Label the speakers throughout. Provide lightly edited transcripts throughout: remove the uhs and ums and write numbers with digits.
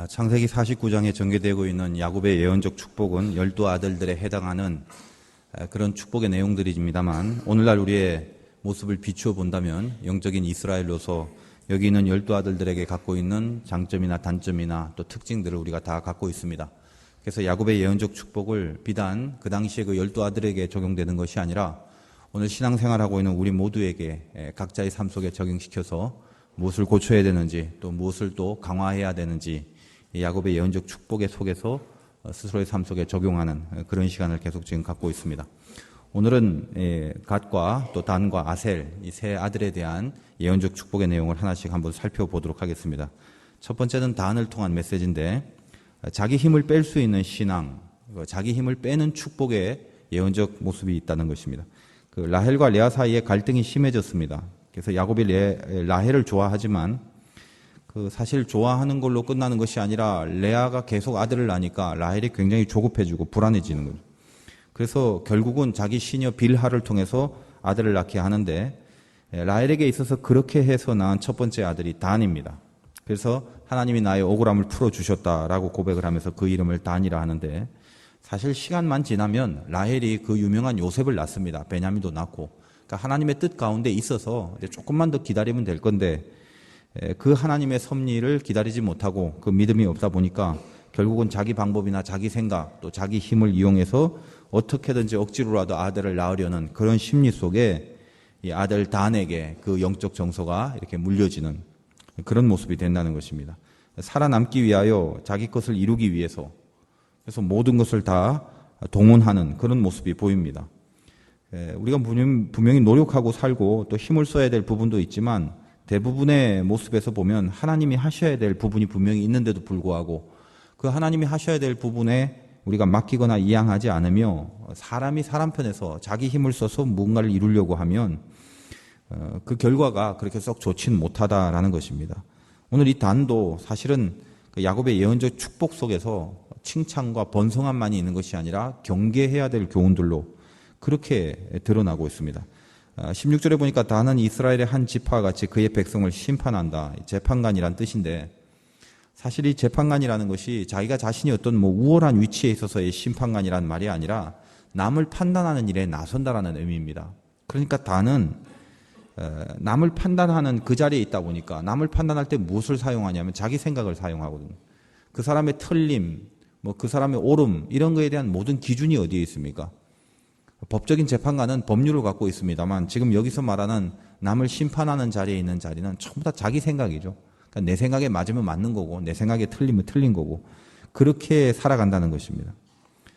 Speaker 1: 창세기 49장에 전개되고 있는 야곱의 예언적 축복은 12아들들에 해당하는 그런 축복의 내용들입니다만, 오늘날 우리의 모습을 비추어 본다면 영적인 이스라엘로서 여기 있는 12아들들에게 갖고 있는 장점이나 단점이나 또 특징들을 우리가 다 갖고 있습니다. 그래서 야곱의 예언적 축복을 비단 그 당시에 그 12아들에게 적용되는 것이 아니라 오늘 신앙생활하고 있는 우리 모두에게 각자의 삶 속에 적용시켜서 무엇을 고쳐야 되는지 또 무엇을 또 강화해야 되는지 야곱의 예언적 축복의 속에서 스스로의 삶 속에 적용하는 그런 시간을 계속 지금 갖고 있습니다. 오늘은 갓과 또 단과 아셀 이 세 아들에 대한 예언적 축복의 내용을 하나씩 한번 살펴보도록 하겠습니다. 첫 번째는 단을 통한 메시지인데, 자기 힘을 뺄 수 있는 신앙, 자기 힘을 빼는 축복의 예언적 모습이 있다는 것입니다. 그 라헬과 레아 사이에 갈등이 심해졌습니다. 그래서 야곱이 라헬을 좋아하지만 사실 좋아하는 걸로 끝나는 것이 아니라 레아가 계속 아들을 낳으니까 라헬이 굉장히 조급해지고 불안해지는 거죠. 그래서 결국은 자기 시녀 빌하를 통해서 아들을 낳게 하는데, 라헬에게 있어서 그렇게 해서 낳은 첫 번째 아들이 단입니다. 그래서 하나님이 나의 억울함을 풀어주셨다라고 고백을 하면서 그 이름을 단이라 하는데, 사실 시간만 지나면 라헬이 그 유명한 요셉을 낳습니다. 베냐민도 낳고. 그러니까 하나님의 뜻 가운데 있어서 이제 조금만 더 기다리면 될 건데, 그 하나님의 섭리를 기다리지 못하고 그 믿음이 없다 보니까 결국은 자기 방법이나 자기 생각 또 자기 힘을 이용해서 어떻게든지 억지로라도 아들을 낳으려는 그런 심리 속에 이 아들 단에게 그 영적 정서가 이렇게 물려지는 그런 모습이 된다는 것입니다. 살아남기 위하여 자기 것을 이루기 위해서 그래서 모든 것을 다 동원하는 그런 모습이 보입니다. 우리가 분명히 노력하고 살고 또 힘을 써야 될 부분도 있지만 대부분의 모습에서 보면 하나님이 하셔야 될 부분이 분명히 있는데도 불구하고 그 하나님이 하셔야 될 부분에 우리가 맡기거나 이양하지 않으며 사람이 사람 편에서 자기 힘을 써서 무언가를 이루려고 하면 그 결과가 그렇게 썩 좋지는 못하다라는 것입니다. 오늘 이 단도 사실은 야곱의 예언적 축복 속에서 칭찬과 번성함만이 있는 것이 아니라 경계해야 될 교훈들로 그렇게 드러나고 있습니다. 16절에 보니까 단은 이스라엘의 한 지파와 같이 그의 백성을 심판한다. 재판관이란 뜻인데, 사실 이 재판관이라는 것이 자기가 자신이 어떤 우월한 위치에 있어서의 심판관이란 말이 아니라 남을 판단하는 일에 나선다라는 의미입니다. 그러니까 단은 남을 판단하는 그 자리에 있다 보니까 남을 판단할 때 무엇을 사용하냐면 자기 생각을 사용하거든요. 그 사람의 틀림, 그 사람의 옳음 이런 거에 대한 모든 기준이 어디에 있습니까? 법적인 재판관은 법률을 갖고 있습니다만 지금 여기서 말하는 남을 심판하는 자리에 있는 자리는 전부 다 자기 생각이죠. 그러니까 내 생각에 맞으면 맞는 거고 내 생각에 틀리면 틀린 거고 그렇게 살아간다는 것입니다.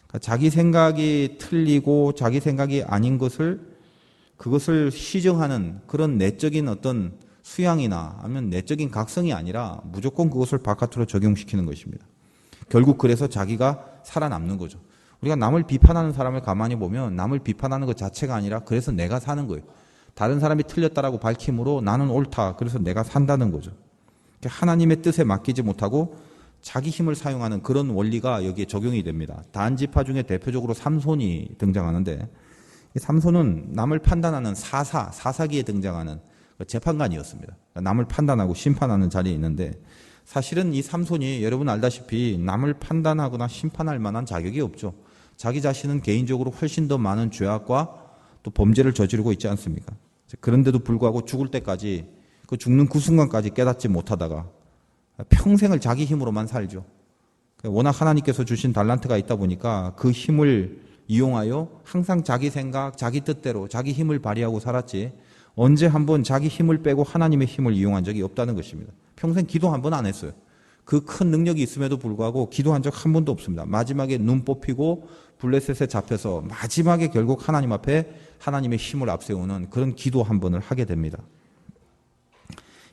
Speaker 1: 그러니까 자기 생각이 틀리고 자기 생각이 아닌 그것을 시정하는 그런 내적인 어떤 수양이나 아니면 내적인 각성이 아니라 무조건 그것을 바깥으로 적용시키는 것입니다. 결국 그래서 자기가 살아남는 거죠. 우리가 남을 비판하는 사람을 가만히 보면 남을 비판하는 것 자체가 아니라 그래서 내가 사는 거예요. 다른 사람이 틀렸다라고 밝힘으로 나는 옳다. 그래서 내가 산다는 거죠. 하나님의 뜻에 맡기지 못하고 자기 힘을 사용하는 그런 원리가 여기에 적용이 됩니다. 단지파 중에 대표적으로 삼손이 등장하는데, 이 삼손은 남을 판단하는 사사기에 등장하는 재판관이었습니다. 남을 판단하고 심판하는 자리에 있는데, 사실은 이 삼손이 여러분 알다시피 남을 판단하거나 심판할 만한 자격이 없죠. 자기 자신은 개인적으로 훨씬 더 많은 죄악과 또 범죄를 저지르고 있지 않습니까? 그런데도 불구하고 죽을 때까지 그 죽는 그 순간까지 깨닫지 못하다가 평생을 자기 힘으로만 살죠. 워낙 하나님께서 주신 달란트가 있다 보니까 그 힘을 이용하여 항상 자기 생각, 자기 뜻대로 자기 힘을 발휘하고 살았지 언제 한번 자기 힘을 빼고 하나님의 힘을 이용한 적이 없다는 것입니다. 평생 기도 한 번 안 했어요. 그 큰 능력이 있음에도 불구하고 기도한 적 한 번도 없습니다. 마지막에 눈 뽑히고 블레셋에 잡혀서 마지막에 결국 하나님 앞에 하나님의 힘을 앞세우는 그런 기도 한 번을 하게 됩니다.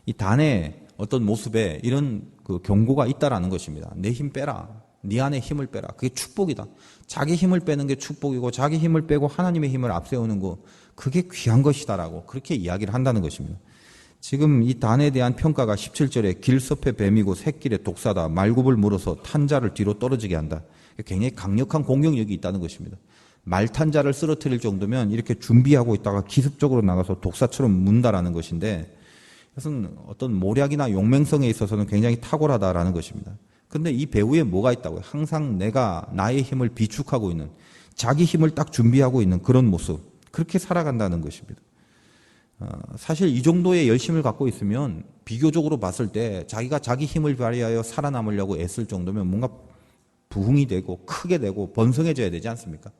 Speaker 1: 이 단의 어떤 모습에 이런 그 경고가 있다라는 것입니다. 내 힘 빼라. 네 안에 힘을 빼라. 그게 축복이다. 자기 힘을 빼는 게 축복이고 자기 힘을 빼고 하나님의 힘을 앞세우는 거 그게 귀한 것이다라고 그렇게 이야기를 한다는 것입니다. 지금 이 단에 대한 평가가 17절에 길섭의 뱀이고 새길의 독사다. 말굽을 물어서 탄 자를 뒤로 떨어지게 한다. 굉장히 강력한 공격력이 있다는 것입니다. 말탄 자를 쓰러뜨릴 정도면 이렇게 준비하고 있다가 기습적으로 나가서 독사처럼 문다라는 것인데, 그것은 어떤 모략이나 용맹성에 있어서는 굉장히 탁월하다라는 것입니다. 근데 이 배후에 뭐가 있다고요? 항상 내가 나의 힘을 비축하고 있는, 자기 힘을 딱 준비하고 있는 그런 모습, 그렇게 살아간다는 것입니다. 사실 이 정도의 열심을 갖고 있으면 비교적으로 봤을 때 자기가 자기 힘을 발휘하여 살아남으려고 애쓸 정도면 뭔가 부흥이 되고 크게 되고 번성해져야 되지 않습니까?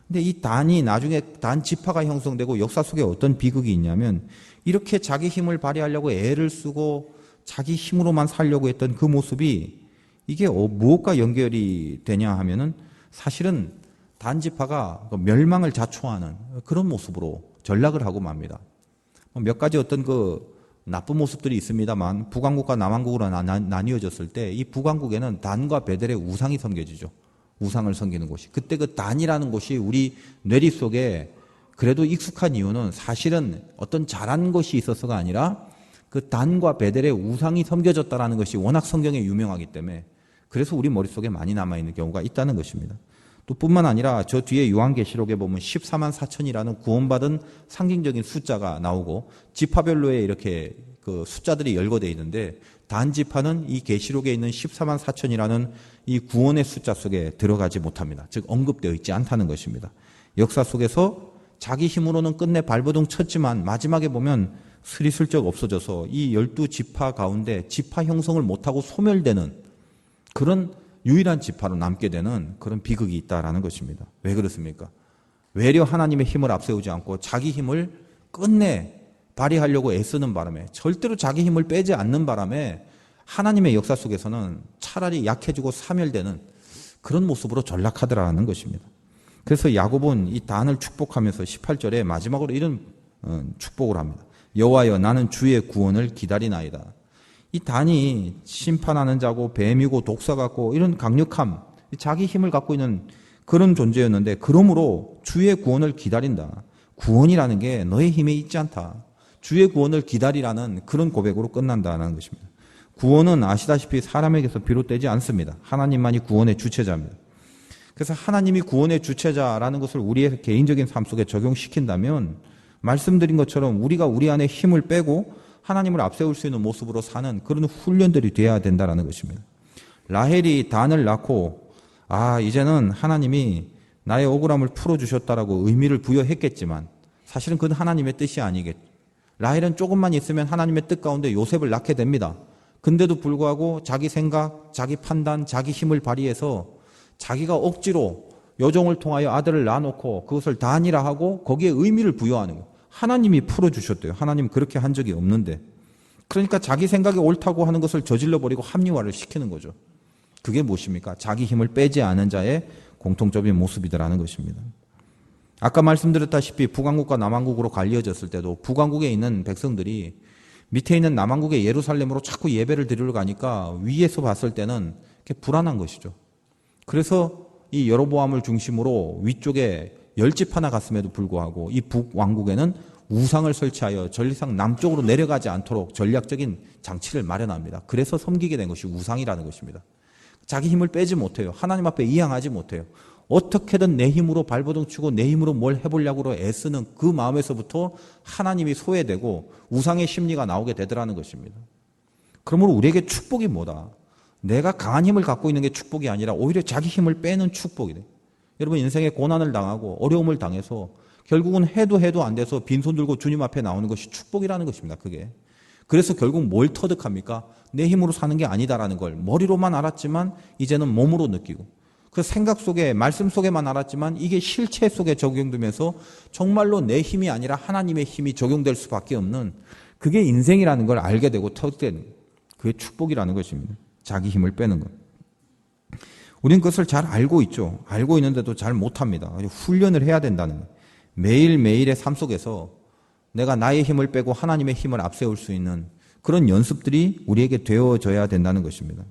Speaker 1: 근데 이 단이 나중에 단 지파가 형성되고 역사 속에 어떤 비극이 있냐면 이렇게 자기 힘을 발휘하려고 애를 쓰고 자기 힘으로만 살려고 했던 그 모습이 이게 무엇과 연결이 되냐 하면은 사실은 단 지파가 멸망을 자초하는 그런 모습으로 전락을 하고 맙니다. 몇 가지 어떤 그 나쁜 모습들이 있습니다만 북왕국과 남왕국으로 나뉘어졌을 때 이 북왕국에는 단과 베델의 우상이 섬겨지죠. 우상을 섬기는 곳이. 그때 그 단이라는 곳이 우리 뇌리 속에 그래도 익숙한 이유는 사실은 어떤 잘한 것이 있어서가 아니라 그 단과 베델의 우상이 섬겨졌다라는 것이 워낙 성경에 유명하기 때문에 그래서 우리 머릿속에 많이 남아있는 경우가 있다는 것입니다. 또 뿐만 아니라 저 뒤에 요한계시록에 보면 14만 4천이라는 구원받은 상징적인 숫자가 나오고 지파별로의 이렇게 그 숫자들이 열거되어 있는데 단 지파는 이 계시록에 있는 14만 4천이라는 이 구원의 숫자 속에 들어가지 못합니다. 즉 언급되어 있지 않다는 것입니다. 역사 속에서 자기 힘으로는 끝내 발버둥 쳤지만 마지막에 보면 스리슬쩍 없어져서 이 12지파 가운데 지파 형성을 못하고 소멸되는 그런 유일한 지파로 남게 되는 그런 비극이 있다라는 것입니다. 왜 그렇습니까? 외려 하나님의 힘을 앞세우지 않고 자기 힘을 끝내 발휘하려고 애쓰는 바람에 절대로 자기 힘을 빼지 않는 바람에 하나님의 역사 속에서는 차라리 약해지고 사멸되는 그런 모습으로 전락하더라는 것입니다. 그래서 야곱은 이 단을 축복하면서 18절에 마지막으로 이런 축복을 합니다. 여호와여 나는 주의 구원을 기다리나이다. 이 단이 심판하는 자고 뱀이고 독사 같고 이런 강력함, 자기 힘을 갖고 있는 그런 존재였는데 그러므로 주의 구원을 기다린다. 구원이라는 게 너의 힘에 있지 않다. 주의 구원을 기다리라는 그런 고백으로 끝난다는 것입니다. 구원은 아시다시피 사람에게서 비롯되지 않습니다. 하나님만이 구원의 주체자입니다. 그래서 하나님이 구원의 주체자라는 것을 우리의 개인적인 삶 속에 적용시킨다면 말씀드린 것처럼 우리가 우리 안에 힘을 빼고 하나님을 앞세울 수 있는 모습으로 사는 그런 훈련들이 돼야 된다는 것입니다. 라헬이 단을 낳고 이제는 하나님이 나의 억울함을 풀어주셨다라고 의미를 부여했겠지만 사실은 그건 하나님의 뜻이 아니겠죠. 라헬은 조금만 있으면 하나님의 뜻 가운데 요셉을 낳게 됩니다. 근데도 불구하고 자기 생각, 자기 판단, 자기 힘을 발휘해서 자기가 억지로 여종을 통하여 아들을 낳아놓고 그것을 단이라 하고 거기에 의미를 부여하는 거예요. 하나님이 풀어주셨대요. 하나님 그렇게 한 적이 없는데. 그러니까 자기 생각이 옳다고 하는 것을 저질러버리고 합리화를 시키는 거죠. 그게 무엇입니까? 자기 힘을 빼지 않은 자의 공통적인 모습이더라는 것입니다. 아까 말씀드렸다시피 북왕국과 남왕국으로 갈려졌을 때도 북왕국에 있는 백성들이 밑에 있는 남왕국의 예루살렘으로 자꾸 예배를 드리러 가니까 위에서 봤을 때는 이렇게 불안한 것이죠. 그래서 이 여로보암을 중심으로 위쪽에 10집 하나 갔음에도 불구하고 이 북왕국에는 우상을 설치하여 더 이상 남쪽으로 내려가지 않도록 전략적인 장치를 마련합니다. 그래서 섬기게 된 것이 우상이라는 것입니다. 자기 힘을 빼지 못해요. 하나님 앞에 이양하지 못해요. 어떻게든 내 힘으로 발버둥 치고 내 힘으로 뭘 해보려고 애쓰는 그 마음에서부터 하나님이 소외되고 우상의 심리가 나오게 되더라는 것입니다. 그러므로 우리에게 축복이 뭐다? 내가 강한 힘을 갖고 있는 게 축복이 아니라 오히려 자기 힘을 빼는 축복이래. 여러분 인생에 고난을 당하고 어려움을 당해서 결국은 해도 안 돼서 빈손 들고 주님 앞에 나오는 것이 축복이라는 것입니다. 그게. 그래서 결국 뭘 터득합니까? 내 힘으로 사는 게 아니다라는 걸 머리로만 알았지만 이제는 몸으로 느끼고 그 생각 속에 말씀 속에만 알았지만 이게 실체 속에 적용되면서 정말로 내 힘이 아니라 하나님의 힘이 적용될 수밖에 없는 그게 인생이라는 걸 알게 되고 터득되는 그게 축복이라는 것입니다. 자기 힘을 빼는 것. 우린 그것을 잘 알고 있죠. 알고 있는데도 잘 못합니다. 훈련을 해야 된다는 거예요. 매일매일의 삶 속에서 내가 나의 힘을 빼고 하나님의 힘을 앞세울 수 있는 그런 연습들이 우리에게 되어져야 된다는 것입니다.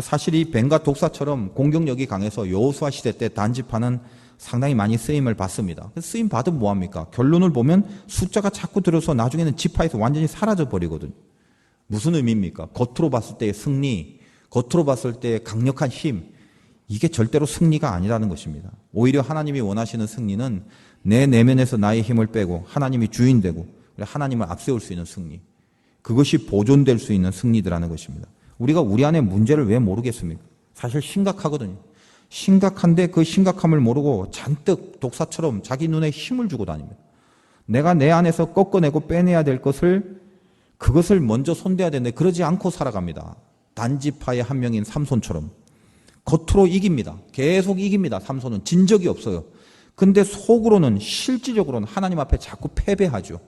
Speaker 1: 사실 이 뱀과 독사처럼 공격력이 강해서 여호수아 시대 때 단지파는 상당히 많이 쓰임을 받습니다. 쓰임 받으면 뭐합니까? 결론을 보면 숫자가 자꾸 들어서 나중에는 지파에서 완전히 사라져 버리거든요. 무슨 의미입니까? 겉으로 봤을 때의 승리, 겉으로 봤을 때의 강력한 힘, 이게 절대로 승리가 아니라는 것입니다. 오히려 하나님이 원하시는 승리는 내 내면에서 나의 힘을 빼고 하나님이 주인 되고 하나님을 앞세울 수 있는 승리, 그것이 보존될 수 있는 승리더라는 것입니다. 우리가 우리 안에 문제를 왜 모르겠습니까?
Speaker 2: 사실 심각하거든요. 심각한데 그 심각함을 모르고 잔뜩 독사처럼 자기 눈에 힘을 주고 다닙니다. 내가 내 안에서 꺾어내고 빼내야 될 그것을 먼저 손대야 되는데 그러지 않고 살아갑니다. 단지파의 한 명인 삼손처럼. 겉으로 이깁니다. 계속 이깁니다. 삼손은 진 적이 없어요. 근데 속으로는 실질적으로는 하나님 앞에 자꾸 패배하죠.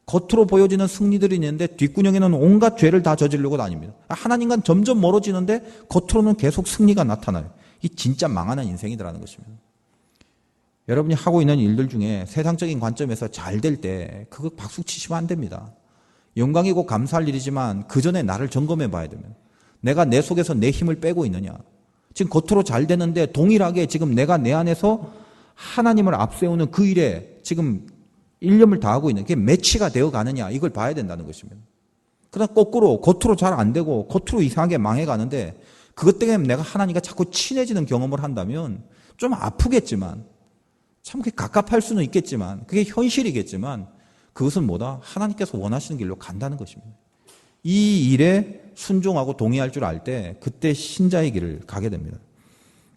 Speaker 2: 겉으로 보여지는 승리들이 있는데 뒷구녕에는 온갖 죄를 다 저지르고 다닙니다. 하나님과 점점 멀어지는데 겉으로는 계속 승리가 나타나요. 이 진짜 망하는 인생이더라는 것입니다. 여러분이 하고 있는 일들 중에 세상적인 관점에서 잘 될 때 그거 박수 치시면 안 됩니다. 영광이고 감사할 일이지만 그 전에 나를 점검해 봐야 됩니다. 내가 내 속에서 내 힘을 빼고 있느냐. 지금 겉으로 잘 되는데 동일하게 지금 내가 내 안에서 하나님을 앞세우는 그 일에 지금 일념을 다하고 있는 게 매치가 되어 가느냐 이걸 봐야 된다는 것입니다. 그러나 거꾸로 겉으로 잘 안 되고 겉으로 이상하게 망해 가는데 그것 때문에 내가 하나님과 자꾸 친해지는 경험을 한다면 좀 아프겠지만 참 그게 갑갑할 수는 있겠지만 그게 현실이겠지만 그것은 뭐다? 하나님께서 원하시는 길로 간다는 것입니다. 이 일에 순종하고 동의할 줄 알 때 그때 신자의 길을 가게 됩니다.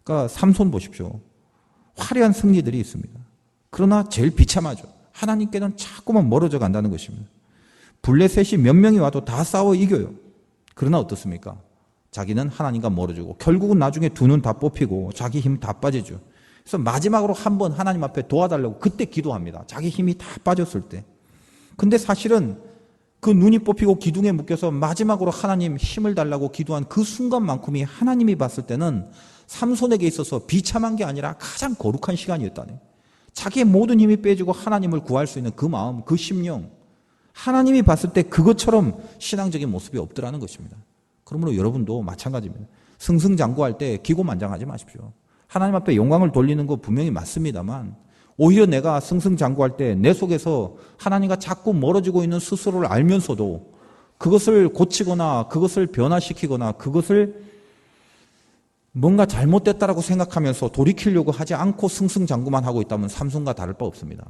Speaker 2: 그러니까 삼손 보십시오. 화려한 승리들이 있습니다. 그러나 제일 비참하죠. 하나님께는 자꾸만 멀어져 간다는 것입니다. 블레셋이 몇 명이 와도 다 싸워 이겨요. 그러나 어떻습니까? 자기는 하나님과 멀어지고 결국은 나중에 두 눈 다 뽑히고 자기 힘 다 빠지죠. 그래서 마지막으로 한번 하나님 앞에 도와달라고 그때 기도합니다. 자기 힘이 다 빠졌을 때. 근데 사실은 그 눈이 뽑히고 기둥에 묶여서 마지막으로 하나님 힘을 달라고 기도한 그 순간만큼이 하나님이 봤을 때는 삼손에게 있어서 비참한 게 아니라 가장 거룩한 시간이었다네. 자기의 모든 힘이 빼지고 하나님을 구할 수 있는 그 마음, 그 심령, 하나님이 봤을 때 그것처럼 신앙적인 모습이 없더라는 것입니다. 그러므로 여러분도 마찬가지입니다. 승승장구할 때 기고만장하지 마십시오. 하나님 앞에 영광을 돌리는 거 분명히 맞습니다만 오히려 내가 승승장구할 때 내 속에서 하나님과 자꾸 멀어지고 있는 스스로를 알면서도 그것을 고치거나 그것을 변화시키거나 그것을 뭔가 잘못됐다라고 생각하면서 돌이키려고 하지 않고 승승장구만 하고 있다면 삼손과 다를 바 없습니다.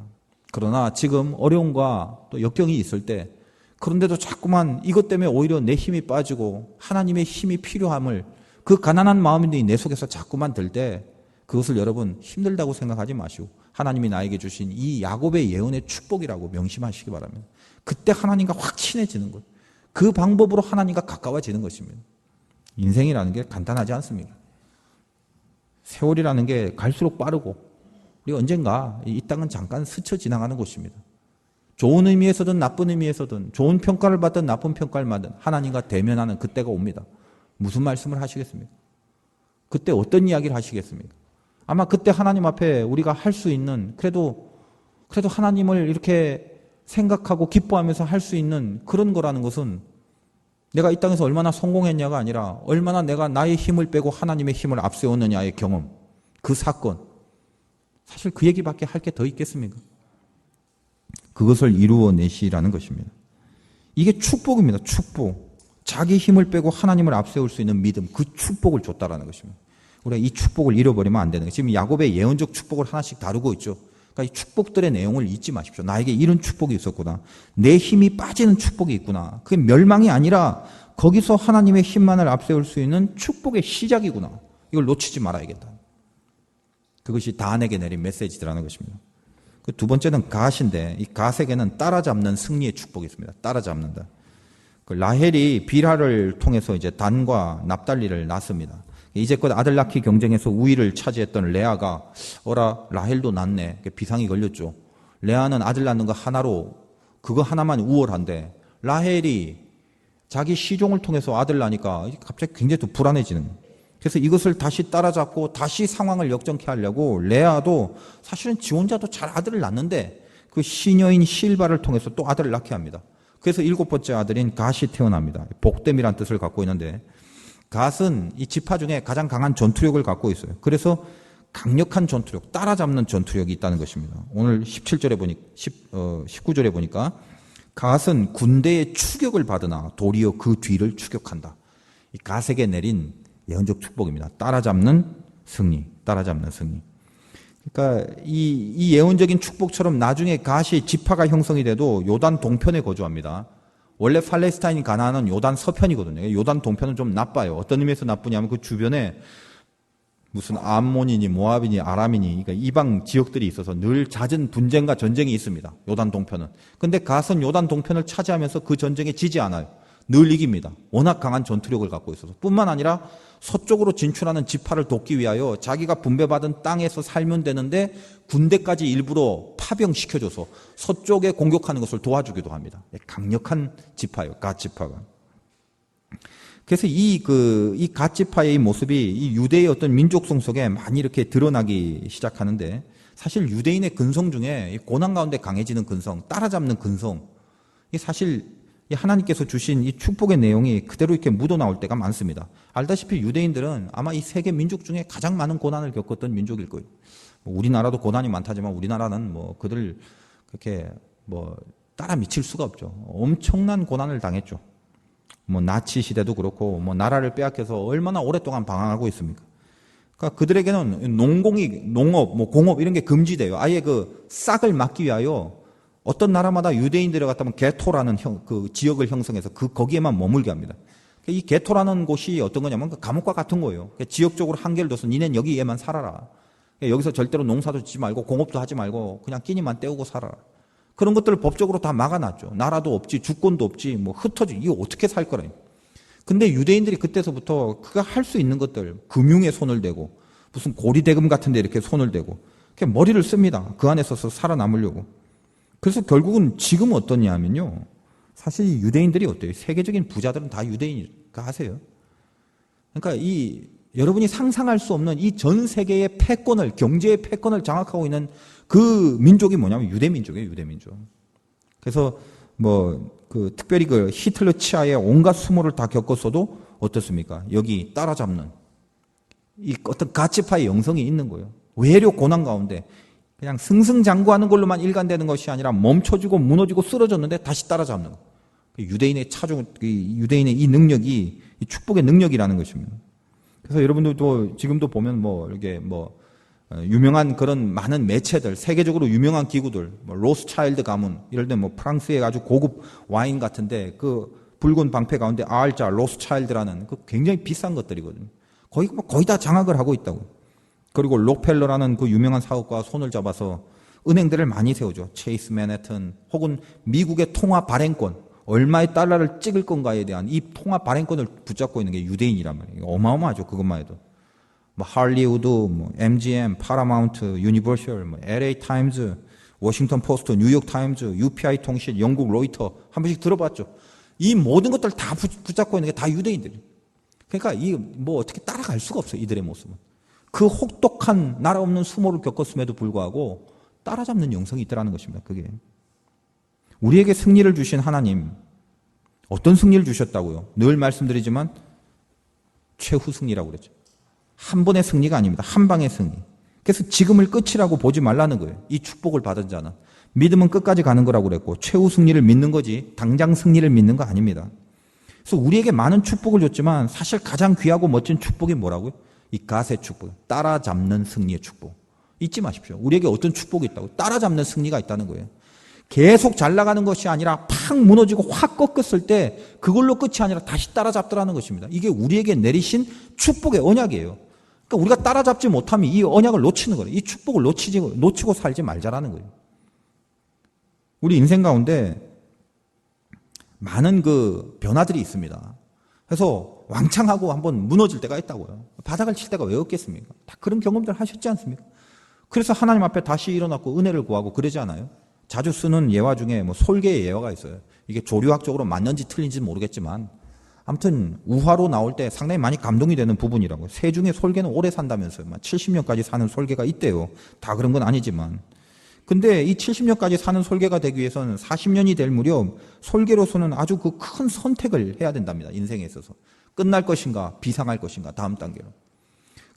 Speaker 2: 그러나 지금 어려움과 또 역경이 있을 때 그런데도 자꾸만 이것 때문에 오히려 내 힘이 빠지고 하나님의 힘이 필요함을 그 가난한 마음이 내 속에서 자꾸만 들 때 그것을 여러분 힘들다고 생각하지 마시고 하나님이 나에게 주신 이 야곱의 예언의 축복이라고 명심하시기 바랍니다. 그때 하나님과 확 친해지는 것. 그 방법으로 하나님과 가까워지는 것입니다. 인생이라는 게 간단하지 않습니다. 세월이라는 게 갈수록 빠르고 우리 언젠가 이 땅은 잠깐 스쳐 지나가는 곳입니다. 좋은 의미에서든 나쁜 의미에서든 좋은 평가를 받든 나쁜 평가를 받든 하나님과 대면하는 그때가 옵니다. 무슨 말씀을 하시겠습니까? 그때 어떤 이야기를 하시겠습니까? 아마 그때 하나님 앞에 우리가 할 수 있는 그래도 하나님을 이렇게 생각하고 기뻐하면서 할 수 있는 그런 거라는 것은 내가 이 땅에서 얼마나 성공했냐가 아니라 얼마나 내가 나의 힘을 빼고 하나님의 힘을 앞세웠느냐의 경험, 그 사건. 사실 그 얘기밖에 할 게 더 있겠습니까? 그것을 이루어내시라는 것입니다. 이게 축복입니다. 축복. 자기 힘을 빼고 하나님을 앞세울 수 있는 믿음, 그 축복을 줬다라는 것입니다. 우리가 이 축복을 잃어버리면 안 되는 거예요. 지금 야곱의 예언적 축복을 하나씩 다루고 있죠. 그러니까 이 축복들의 내용을 잊지 마십시오. 나에게 이런 축복이 있었구나. 내 힘이 빠지는 축복이 있구나. 그게 멸망이 아니라 거기서 하나님의 힘만을 앞세울 수 있는 축복의 시작이구나. 이걸 놓치지 말아야겠다. 그것이 다한에게 내린 메시지라는 것입니다. 그 두 번째는 갓인데 이 갓에게는 따라잡는 승리의 축복이 있습니다. 따라잡는다. 그 라헬이 빌하를 통해서 이제 단과 납달리를 낳습니다. 이제껏 아들 낳기 경쟁에서 우위를 차지했던 레아가 라헬도 낳네. 비상이 걸렸죠. 레아는 아들 낳는 거 하나로 그거 하나만 우월한데 라헬이 자기 시종을 통해서 아들 낳으니까 갑자기 굉장히 또 불안해지는. 그래서 이것을 다시 따라잡고 다시 상황을 역전케 하려고 레아도 사실은 지 혼자도 잘 아들을 낳는데 그 시녀인 실바를 통해서 또 아들을 낳게 합니다. 그래서 7번째 아들인 갓이 태어납니다. 복됨이란 뜻을 갖고 있는데 갓은 이 지파 중에 가장 강한 전투력을 갖고 있어요. 그래서 강력한 전투력, 따라잡는 전투력이 있다는 것입니다. 오늘 19절에 보니까 갓은 군대의 추격을 받으나 도리어 그 뒤를 추격한다. 이 갓에게 내린 예언적 축복입니다. 따라잡는 승리, 따라잡는 승리. 그러니까 이 예언적인 축복처럼 나중에 갓이 지파가 형성이 돼도 요단 동편에 거주합니다. 원래 팔레스타인이 가나안은 요단 서편이거든요. 요단 동편은 좀 나빠요. 어떤 의미에서 나쁘냐면 그 주변에 무슨 암몬이니 모압이니 아람이니 그러니까 이방 지역들이 있어서 늘 잦은 분쟁과 전쟁이 있습니다. 요단 동편은. 근데 가선 요단 동편을 차지하면서 그 전쟁에 지지 않아요. 늘 이깁니다. 워낙 강한 전투력을 갖고 있어서. 뿐만 아니라 서쪽으로 진출하는 지파를 돕기 위하여 자기가 분배받은 땅에서 살면 되는데 군대까지 일부러 파병시켜줘서 서쪽에 공격하는 것을 도와주기도 합니다. 강력한 지파예요. 갓 지파가. 그래서 이 갓 지파의 모습이 이 유대의 어떤 민족성 속에 많이 이렇게 드러나기 시작하는데 사실 유대인의 근성 중에 이 고난 가운데 강해지는 근성, 따라잡는 근성, 이 사실 이 하나님께서 주신 이 축복의 내용이 그대로 이렇게 묻어나올 때가 많습니다. 알다시피 유대인들은 아마 이 세계 민족 중에 가장 많은 고난을 겪었던 민족일 거예요. 뭐 우리나라도 고난이 많다지만 우리나라는 뭐 그들 그렇게 뭐 따라 미칠 수가 없죠. 엄청난 고난을 당했죠. 뭐 나치 시대도 그렇고 뭐 나라를 빼앗겨서 얼마나 오랫동안 방황하고 있습니까? 그러니까 그들에게는 농업, 뭐 공업 이런 게 금지돼요. 아예 그 싹을 막기 위하여 어떤 나라마다 유대인들이 갔다면 게토라는 그 지역을 형성해서 거기에만 머물게 합니다. 이 게토라는 곳이 어떤 거냐면 그 감옥과 같은 거예요. 지역적으로 한계를 둬서 니넨 여기에만 살아라. 여기서 절대로 농사도 짓지 말고 공업도 하지 말고 그냥 끼니만 때우고 살아라. 그런 것들을 법적으로 다 막아놨죠. 나라도 없지, 주권도 없지, 뭐 흩어지. 이거 어떻게 살 거라. 근데 유대인들이 그때서부터 그가 할 수 있는 것들, 금융에 손을 대고 무슨 고리대금 같은 데 이렇게 손을 대고 그냥 머리를 씁니다. 그 안에서 살아남으려고. 그래서 결국은 지금 어떠냐면요. 사실 이 유대인들이 어때요? 세계적인 부자들은 다 유대인일까 하세요? 그러니까 여러분이 상상할 수 없는 이 전 세계의 패권을, 경제의 패권을 장악하고 있는 그 민족이 뭐냐면 유대민족이에요, 유대민족. 그래서 특별히 그 히틀러 치하의 온갖 수모를 다 겪었어도 어떻습니까? 여기 따라잡는 이 어떤 가치파의 영성이 있는 거예요. 외려 고난 가운데 그냥 승승장구하는 걸로만 일관되는 것이 아니라 멈춰지고 무너지고 쓰러졌는데 다시 따라잡는 거예요. 유대인의 유대인의 이 능력이 이 축복의 능력이라는 것입니다. 그래서 여러분들도 지금도 보면 유명한 그런 많은 매체들, 세계적으로 유명한 기구들, 로스차일드 가문, 이럴 때 프랑스의 아주 고급 와인 같은데 그 붉은 방패 가운데 R자, 로스차일드라는 그 굉장히 비싼 것들이거든요. 거의 다 장악을 하고 있다고. 그리고 록펠러라는 그 유명한 사업가와 손을 잡아서 은행들을 많이 세우죠. 체이스 맨해튼 혹은 미국의 통화 발행권, 얼마의 달러를 찍을 건가에 대한 이 통화 발행권을 붙잡고 있는 게 유대인이란 말이에요. 어마어마하죠. 그것만 해도. 할리우드, MGM, 파라마운트, 유니버셜, LA 타임즈, 워싱턴 포스트, 뉴욕 타임즈, UPI 통신, 영국 로이터 한 번씩 들어봤죠. 이 모든 것들 다 붙잡고 있는 게 다 유대인들이에요. 그러니까 어떻게 따라갈 수가 없어요. 이들의 모습은. 그 혹독한 나라 없는 수모를 겪었음에도 불구하고 따라잡는 영성이 있더라는 것입니다. 그게. 우리에게 승리를 주신 하나님, 어떤 승리를 주셨다고요? 늘 말씀드리지만 최후 승리라고 그랬죠. 한 번의 승리가 아닙니다. 한 방의 승리. 그래서 지금을 끝이라고 보지 말라는 거예요. 이 축복을 받은 자는. 믿음은 끝까지 가는 거라고 그랬고 최후 승리를 믿는 거지 당장 승리를 믿는 거 아닙니다. 그래서 우리에게 많은 축복을 줬지만 사실 가장 귀하고 멋진 축복이 뭐라고요? 이 갓의 축복, 따라잡는 승리의 축복. 잊지 마십시오. 우리에게 어떤 축복이 있다고? 따라잡는 승리가 있다는 거예요. 계속 잘 나가는 것이 아니라 팍 무너지고 확 꺾였을 때 그걸로 끝이 아니라 다시 따라잡더라는 것입니다. 이게 우리에게 내리신 축복의 언약이에요. 그러니까 우리가 따라잡지 못하면 이 언약을 놓치는 거예요. 이 축복을 놓치고 살지 말자라는 거예요. 우리 인생 가운데 많은 그 변화들이 있습니다. 그래서 왕창하고 한번 무너질 때가 있다고요. 바닥을 칠 때가 왜 없겠습니까? 다 그런 경험들 하셨지 않습니까? 그래서 하나님 앞에 다시 일어났고 은혜를 구하고 그러지 않아요? 자주 쓰는 예화 중에 솔개의 예화가 있어요. 이게 조류학적으로 맞는지 틀린지 모르겠지만 아무튼 우화로 나올 때 상당히 많이 감동이 되는 부분이라고요. 새 중에 솔개는 오래 산다면서요. 70년까지 사는 솔개가 있대요. 다 그런 건 아니지만. 근데 이 70년까지 사는 솔개가 되기 위해서는 40년이 될 무렵 솔개로서는 아주 그 큰 선택을 해야 된답니다. 인생에 있어서. 끝날 것인가 비상할 것인가 다음 단계로.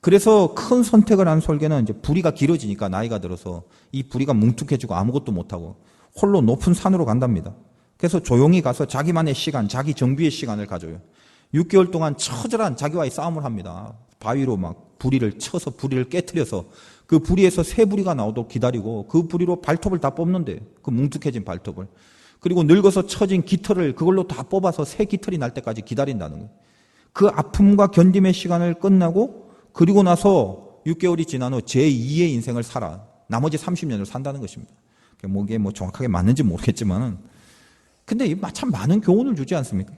Speaker 2: 그래서 큰 선택을 한 솔개는 이제 부리가 길어지니까 나이가 들어서 이 부리가 뭉툭해지고 아무것도 못하고 홀로 높은 산으로 간답니다. 그래서 조용히 가서 자기만의 시간, 자기 정비의 시간을 가져요. 6개월 동안 처절한 자기와의 싸움을 합니다. 바위로 부리를 쳐서 부리를 깨트려서 그 부리에서 새 부리가 나오도록 기다리고 그 부리로 발톱을 다 뽑는데 그 뭉툭해진 발톱을. 그리고 늙어서 처진 깃털을 그걸로 다 뽑아서 새 깃털이 날 때까지 기다린다는 거예요. 그 아픔과 견딤의 시간을 끝나고 그리고 나서 6개월이 지난 후 제2의 인생을 살아 나머지 30년을 산다는 것입니다. 이게 뭐 정확하게 맞는지 모르겠지만은 근데 참 많은 교훈을 주지 않습니까?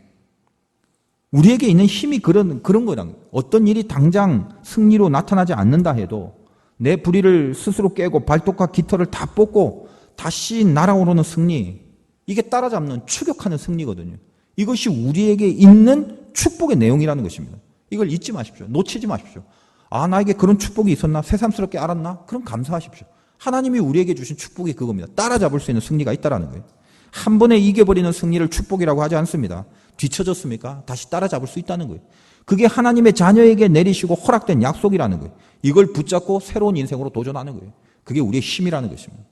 Speaker 2: 우리에게 있는 힘이 그런 거란 어떤 일이 당장 승리로 나타나지 않는다 해도 내 불의를 스스로 깨고 발톱과 깃털을 다 뽑고 다시 날아오르는 승리, 이게 따라잡는 추격하는 승리거든요. 이것이 우리에게 있는 축복의 내용이라는 것입니다. 이걸 잊지 마십시오. 놓치지 마십시오. 아, 나에게 그런 축복이 있었나? 새삼스럽게 알았나? 그럼 감사하십시오. 하나님이 우리에게 주신 축복이 그겁니다. 따라잡을 수 있는 승리가 있다라는 거예요. 한 번에 이겨버리는 승리를 축복이라고 하지 않습니다. 뒤처졌습니까? 다시 따라잡을 수 있다는 거예요. 그게 하나님의 자녀에게 내리시고 허락된 약속이라는 거예요. 이걸 붙잡고 새로운 인생으로 도전하는 거예요. 그게 우리의 힘이라는 것입니다.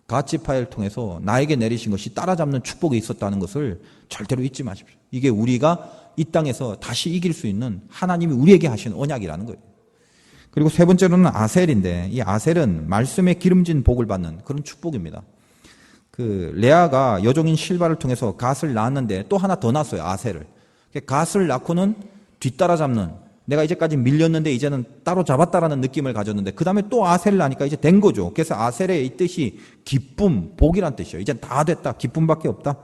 Speaker 2: 갓지파를 통해서 나에게 내리신 것이 따라잡는 축복이 있었다는 것을 절대로 잊지 마십시오. 이게 우리가 이 땅에서 다시 이길 수 있는 하나님이 우리에게 하신 언약이라는 거예요. 그리고 세 번째로는 아셀인데, 이 아셀은 말씀에 기름진 복을 받는 그런 축복입니다. 레아가 여종인 실바를 통해서 갓을 낳았는데 또 하나 더 낳았어요. 아셀을. 갓을 낳고는 뒤따라잡는, 내가 이제까지 밀렸는데 이제는 따로 잡았다라는 느낌을 가졌는데 그 다음에 또 아셀을 낳으니까 이제 된 거죠. 그래서 아셀의 이 뜻이 기쁨, 복이란 뜻이에요. 이제 다 됐다. 기쁨밖에 없다.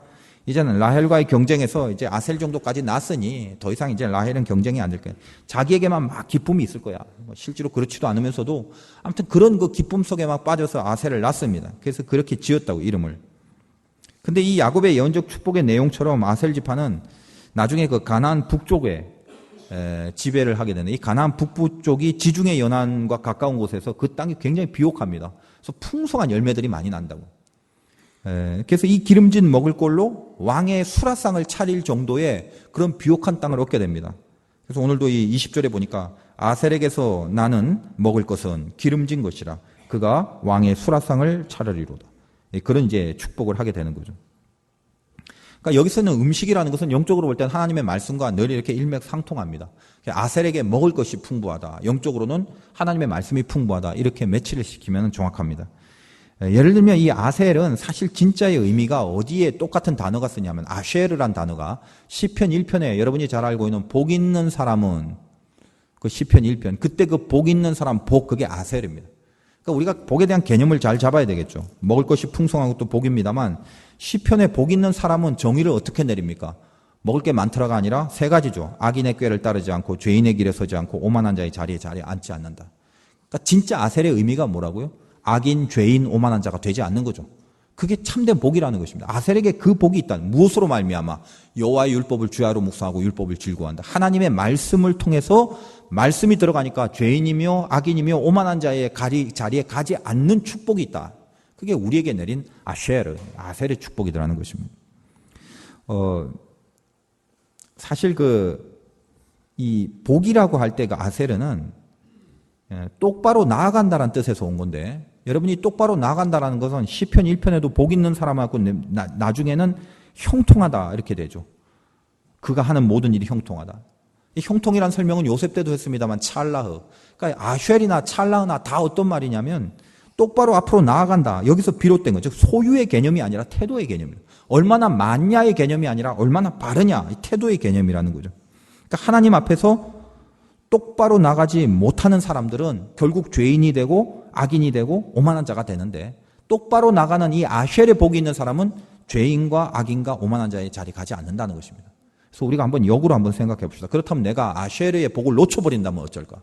Speaker 2: 이제는 라헬과의 경쟁에서 이제 아셀 정도까지 낳았으니 더 이상 이제 라헬은 경쟁이 안 될 거야. 자기에게만 막 기쁨이 있을 거야. 실제로 그렇지도 않으면서도 아무튼 그런 그 기쁨 속에 막 빠져서 아셀을 낳습니다. 그래서 그렇게 지었다고, 이름을. 근데 이 야곱의 예언적 축복의 내용처럼 아셀 지파는 나중에 그 가나안 북쪽에 지배를 하게 되는, 이 가나안 북부 쪽이 지중해 연안과 가까운 곳에서 그 땅이 굉장히 비옥합니다. 그래서 풍성한 열매들이 많이 난다고. 그래서 이 기름진 먹을꼴로 왕의 수라상을 차릴 정도의 그런 비옥한 땅을 얻게 됩니다. 그래서 오늘도 이 20절에 보니까 아셀에게서 나는 먹을 것은 기름진 것이라 그가 왕의 수라상을 차리리로다. 그런 이제 축복을 하게 되는 거죠. 그러니까 여기서는 음식이라는 것은 영적으로 볼 때는 하나님의 말씀과 늘 이렇게 일맥상통합니다. 아셀에게 먹을 것이 풍부하다. 영적으로는 하나님의 말씀이 풍부하다. 이렇게 매치를 시키면 정확합니다. 예를 들면 이 아셀은 사실 진짜의 의미가 어디에 똑같은 단어가 쓰냐면 아쉐르란 단어가 시편 1편에 여러분이 잘 알고 있는 복 있는 사람은 그 시편 1편, 그때 그 복 있는 사람 복, 그게 아셀입니다. 그러니까 우리가 복에 대한 개념을 잘 잡아야 되겠죠. 먹을 것이 풍성하고 또 복입니다만 시편에 복 있는 사람은 정의를 어떻게 내립니까? 먹을 게 많더라가 아니라 세 가지죠. 악인의 꾀를 따르지 않고 죄인의 길에 서지 않고 오만한 자의 자리에 앉지 않는다. 그러니까 진짜 아셀의 의미가 뭐라고요? 악인, 죄인, 오만한 자가 되지 않는 거죠. 그게 참된 복이라는 것입니다. 아셀에게 그 복이 있다. 무엇으로 말미암아? 여호와의 율법을 주야로 묵상하고 율법을 즐거워한다. 하나님의 말씀을 통해서 말씀이 들어가니까 죄인이며 악인이며 오만한 자의 자리에 가지 않는 축복이 있다. 그게 우리에게 내린 아셀의 축복이라는 것입니다. 사실 이 복이라고 할 때 그 아셀은 똑바로 나아간다는 뜻에서 온 건데, 여러분이 똑바로 나아간다는 것은 시편 1편에도 복 있는 사람하고 나중에는 형통하다 이렇게 되죠. 그가 하는 모든 일이 형통하다. 이 형통이란 설명은 요셉 때도 했습니다만 찰라흐. 그러니까 아쉘이나 찰라흐나 다 어떤 말이냐면 똑바로 앞으로 나아간다. 여기서 비롯된 거죠. 소유의 개념이 아니라 태도의 개념이에요. 얼마나 많냐의 개념이 아니라 얼마나 바르냐, 이 태도의 개념이라는 거죠. 그러니까 하나님 앞에서 똑바로 나가지 못하는 사람들은 결국 죄인이 되고 악인이 되고 오만한 자가 되는데, 똑바로 나가는 이 아쉘의 복이 있는 사람은 죄인과 악인과 오만한 자의 자리에 가지 않는다는 것입니다. 그래서 우리가 한번 역으로 한번 생각해 봅시다. 그렇다면 내가 아쉘의 복을 놓쳐버린다면 어쩔까?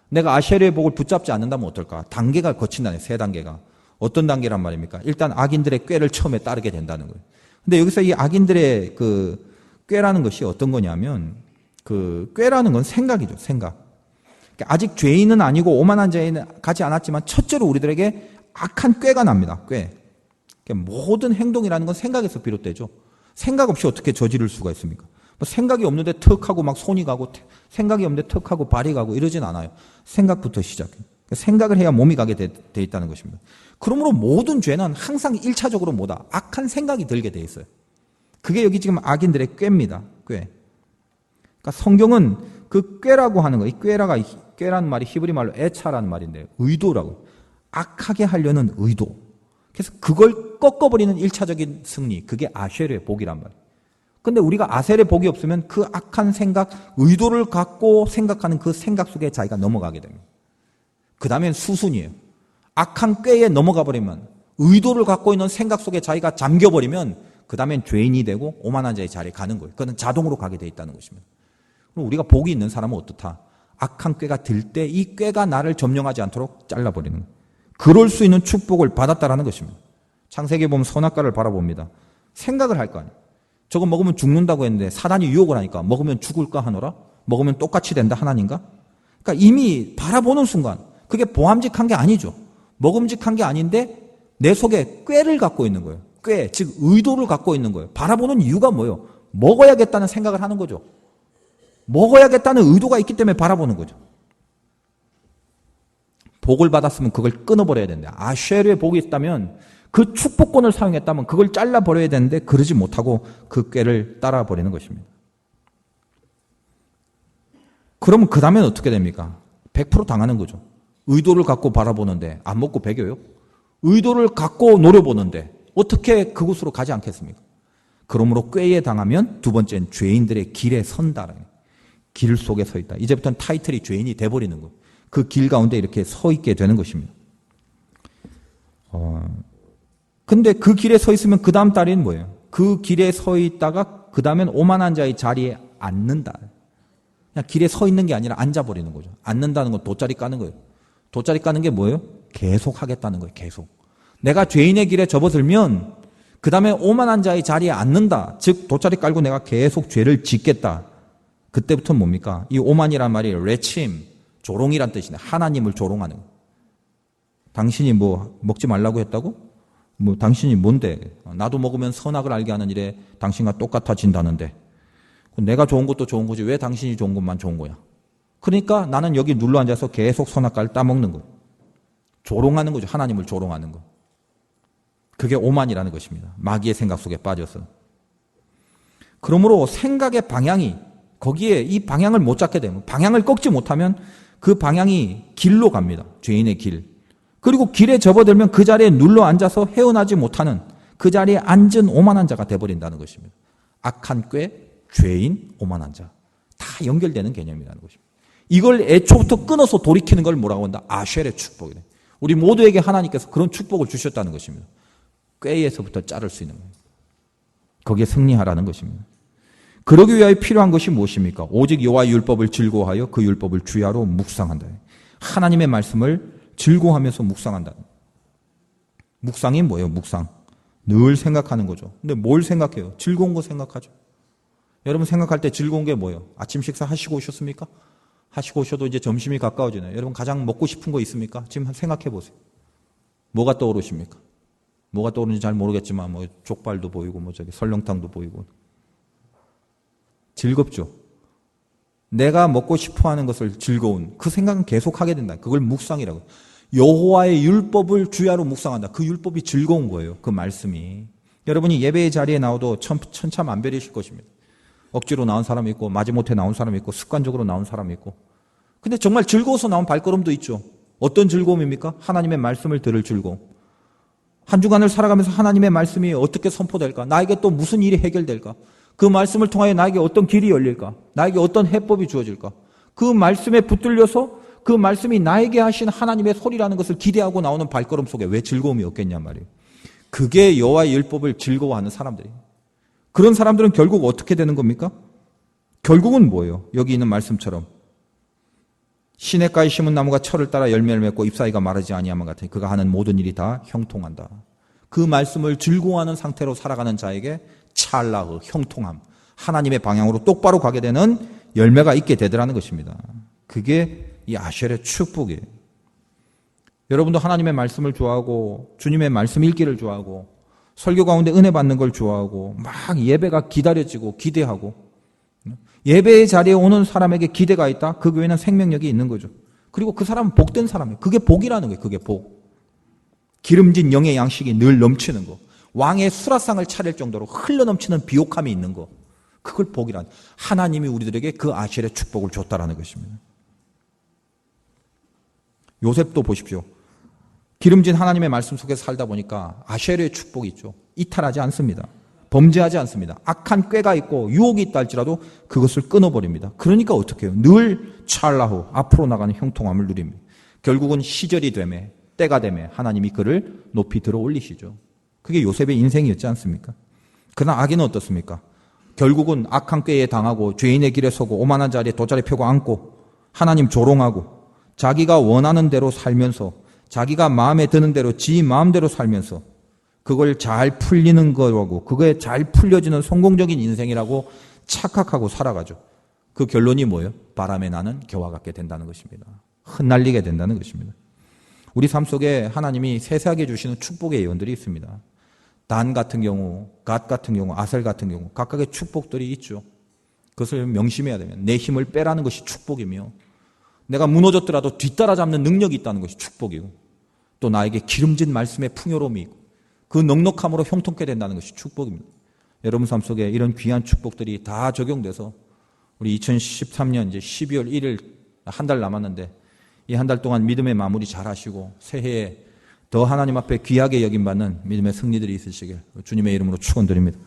Speaker 2: 내가 아쉘의 복을 붙잡지 않는다면 어떨까? 단계가 거친다네, 세 단계가. 어떤 단계란 말입니까? 일단 악인들의 꾀를 처음에 따르게 된다는 거예요. 근데 여기서 이 악인들의 그 꾀라는 것이 어떤 거냐면, 그 꾀라는 건 생각이죠, 생각. 아직 죄인은 아니고 오만한 자에는 가지 않았지만 첫째로 우리들에게 악한 꾀가 납니다, 꾀. 모든 행동이라는 건 생각에서 비롯되죠. 생각 없이 어떻게 저지를 수가 있습니까? 생각이 없는데 턱 하고 막 손이 가고, 생각이 없는데 턱 하고 발이 가고 이러진 않아요. 생각부터 시작해요. 생각을 해야 몸이 가게 돼 있다는 것입니다. 그러므로 모든 죄는 항상 1차적으로 뭐다? 악한 생각이 들게 돼 있어요. 그게 여기 지금 악인들의 꾀입니다, 꾀. 그러니까 성경은 그 꾀라고 하는 거, 이 꾀라는 말이 히브리 말로 에차라는 말인데 의도라고. 악하게 하려는 의도. 그래서 그걸 꺾어버리는 1차적인 승리, 그게 아쉐르의 복이란 말이에요. 근데 우리가 아셀의 복이 없으면 그 악한 생각, 의도를 갖고 생각하는 그 생각 속에 자기가 넘어가게 됩니다. 그 다음엔 수순이에요. 악한 꾀에 넘어가 버리면, 의도를 갖고 있는 생각 속에 자기가 잠겨버리면 그 다음엔 죄인이 되고 오만한 자의 자리에 가는 거예요. 그건 자동으로 가게 돼 있다는 것입니다. 그럼 우리가 복이 있는 사람은 어떻다? 악한 꾀가 들 때 이 꾀가 나를 점령하지 않도록 잘라버리는 거예요. 그럴 수 있는 축복을 받았다라는 것입니다. 창세기에 보면 선악과를 바라봅니다. 생각을 할 거 아니에요. 저거 먹으면 죽는다고 했는데 사단이 유혹을 하니까 먹으면 죽을까 하노라? 먹으면 똑같이 된다 하나님가? 그러니까 이미 바라보는 순간 그게 보암직한 게 아니죠. 먹음직한 게 아닌데 내 속에 꾀를 갖고 있는 거예요. 꾀, 즉 의도를 갖고 있는 거예요. 바라보는 이유가 뭐예요? 먹어야겠다는 생각을 하는 거죠. 먹어야겠다는 의도가 있기 때문에 바라보는 거죠. 복을 받았으면 그걸 끊어버려야 된다. 아쉐르의 복이 있다면 그 축복권을 사용했다면 그걸 잘라버려야 되는데 그러지 못하고 그 꾀를 따라버리는 것입니다. 그러면 그 다음엔 어떻게 됩니까? 100% 당하는 거죠. 의도를 갖고 바라보는데 안 먹고 배겨요? 의도를 갖고 노려보는데 어떻게 그곳으로 가지 않겠습니까? 그러므로 꾀에 당하면 두 번째는 죄인들의 길에 선다. 길 속에 서 있다. 이제부터는 타이틀이 죄인이 돼버리는 거예요. 그 길 가운데 이렇게 서 있게 되는 것입니다. 근데 그 길에 서 있으면 그 다음 달인 뭐예요? 그 길에 서 있다가 그 다음엔 오만한 자의 자리에 앉는다. 그냥 길에 서 있는 게 아니라 앉아버리는 거죠. 앉는다는 건 돗자리 까는 거예요. 돗자리 까는 게 뭐예요? 계속 하겠다는 거예요. 계속. 내가 죄인의 길에 접어들면 그 다음에 오만한 자의 자리에 앉는다. 즉 돗자리 깔고 내가 계속 죄를 짓겠다. 그때부터는 뭡니까? 이 오만이란 말이 레침, 조롱이란 뜻이네. 하나님을 조롱하는 거예요. 당신이 뭐 먹지 말라고 했다고? 뭐 당신이 뭔데? 나도 먹으면 선악을 알게 하는 일에 당신과 똑같아진다는데 내가 좋은 것도 좋은 거지 왜 당신이 좋은 것만 좋은 거야? 그러니까 나는 여기 눌러 앉아서 계속 선악과를 따먹는 거예요. 조롱하는 거죠. 하나님을 조롱하는 거. 그게 오만이라는 것입니다. 마귀의 생각 속에 빠져서. 그러므로 생각의 방향이 거기에 이 방향을 못 잡게 되면 방향을 꺾지 못하면 그 방향이 길로 갑니다. 죄인의 길. 그리고 길에 접어들면 그 자리에 눌러 앉아서 헤어나지 못하는 그 자리에 앉은 오만한 자가 되어버린다는 것입니다. 악한 꾀, 죄인, 오만한 자. 다 연결되는 개념이라는 것입니다. 이걸 애초부터 끊어서 돌이키는 걸 뭐라고 한다? 아쉘의 축복이래. 우리 모두에게 하나님께서 그런 축복을 주셨다는 것입니다. 꾀에서부터 자를 수 있는 거예요. 거기에 승리하라는 것입니다. 그러기 위하여 필요한 것이 무엇입니까? 오직 여호와의 율법을 즐거워하여 그 율법을 주야로 묵상한다. 하나님의 말씀을 즐거워하면서 묵상한다. 묵상이 뭐예요? 묵상. 늘 생각하는 거죠. 근데 뭘 생각해요? 즐거운 거 생각하죠. 여러분 생각할 때 즐거운 게 뭐예요? 아침 식사 하시고 오셨습니까? 하시고 오셔도 이제 점심이 가까워지네요. 여러분 가장 먹고 싶은 거 있습니까? 지금 생각해 보세요. 뭐가 떠오르십니까? 뭐가 떠오르는지 잘 모르겠지만 뭐 족발도 보이고 뭐 저기 설렁탕도 보이고 즐겁죠. 내가 먹고 싶어하는 것을 즐거운 그 생각은 계속하게 된다. 그걸 묵상이라고. 여호와의 율법을 주야로 묵상한다. 그 율법이 즐거운 거예요. 그 말씀이. 여러분이 예배의 자리에 나와도 천차만별이실 것입니다. 억지로 나온 사람이 있고 마지못해 나온 사람이 있고 습관적으로 나온 사람이 있고. 근데 정말 즐거워서 나온 발걸음도 있죠. 어떤 즐거움입니까? 하나님의 말씀을 들을 즐거움. 한 주간을 살아가면서 하나님의 말씀이 어떻게 선포될까? 나에게 또 무슨 일이 해결될까? 그 말씀을 통하여 나에게 어떤 길이 열릴까? 나에게 어떤 해법이 주어질까? 그 말씀에 붙들려서 그 말씀이 나에게 하신 하나님의 소리라는 것을 기대하고 나오는 발걸음 속에 왜 즐거움이 없겠냐 말이에요. 그게 여호와의 율법을 즐거워하는 사람들이에요. 그런 사람들은 결국 어떻게 되는 겁니까? 결국은 뭐예요? 여기 있는 말씀처럼 시냇가에 심은 나무가 철을 따라 열매를 맺고 잎사귀가 마르지 아니하면 같으니 그가 하는 모든 일이 다 형통한다. 그 말씀을 즐거워하는 상태로 살아가는 자에게 찰나의 형통함, 하나님의 방향으로 똑바로 가게 되는 열매가 있게 되더라는 것입니다. 그게 이 아쉘의 축복이에요. 여러분도 하나님의 말씀을 좋아하고 주님의 말씀 읽기를 좋아하고 설교 가운데 은혜 받는 걸 좋아하고 막 예배가 기다려지고 기대하고 예배의 자리에 오는 사람에게 기대가 있다. 그 교회는 생명력이 있는 거죠. 그리고 그 사람은 복된 사람이에요. 그게 복이라는 거예요. 그게 복. 기름진 영의 양식이 늘 넘치는 거. 왕의 수라상을 차릴 정도로 흘러넘치는 비옥함이 있는 거. 그걸 복이란. 하나님이 우리들에게 그 아쉘의 축복을 줬다라는 것입니다. 요셉도 보십시오. 기름진 하나님의 말씀 속에서 살다 보니까 아쉐르의 축복이 있죠. 이탈하지 않습니다. 범죄하지 않습니다. 악한 꾀가 있고 유혹이 있다 할지라도 그것을 끊어버립니다. 그러니까 어떻게 해요? 늘 찰나후 앞으로 나가는 형통함을 누립니다. 결국은 시절이 되매 때가 되매 하나님이 그를 높이 들어 올리시죠. 그게 요셉의 인생이었지 않습니까? 그러나 악인은 어떻습니까? 결국은 악한 꾀에 당하고 죄인의 길에 서고 오만한 자리에 돗자리 펴고 앉고 하나님 조롱하고 자기가 원하는 대로 살면서 자기가 마음에 드는 대로 지 마음대로 살면서 그걸 잘 풀리는 거라고 그거에 잘 풀려지는 성공적인 인생이라고 착각하고 살아가죠. 그 결론이 뭐예요? 바람에 나는 겨와 같게 된다는 것입니다. 흩날리게 된다는 것입니다. 우리 삶 속에 하나님이 세세하게 주시는 축복의 예언들이 있습니다. 단 같은 경우, 갓 같은 경우, 아셀 같은 경우 각각의 축복들이 있죠. 그것을 명심해야 되면 내 힘을 빼라는 것이 축복이며 내가 무너졌더라도 뒤따라잡는 능력이 있다는 것이 축복이고 또 나에게 기름진 말씀의 풍요로움이 있고 그 넉넉함으로 형통케 된다는 것이 축복입니다. 여러분 삶 속에 이런 귀한 축복들이 다 적용돼서 우리 2013년 이제 12월 1일 한 달 남았는데 이 한 달 동안 믿음의 마무리 잘 하시고 새해에 더 하나님 앞에 귀하게 여김받는 믿음의 승리들이 있으시길 주님의 이름으로 축원드립니다.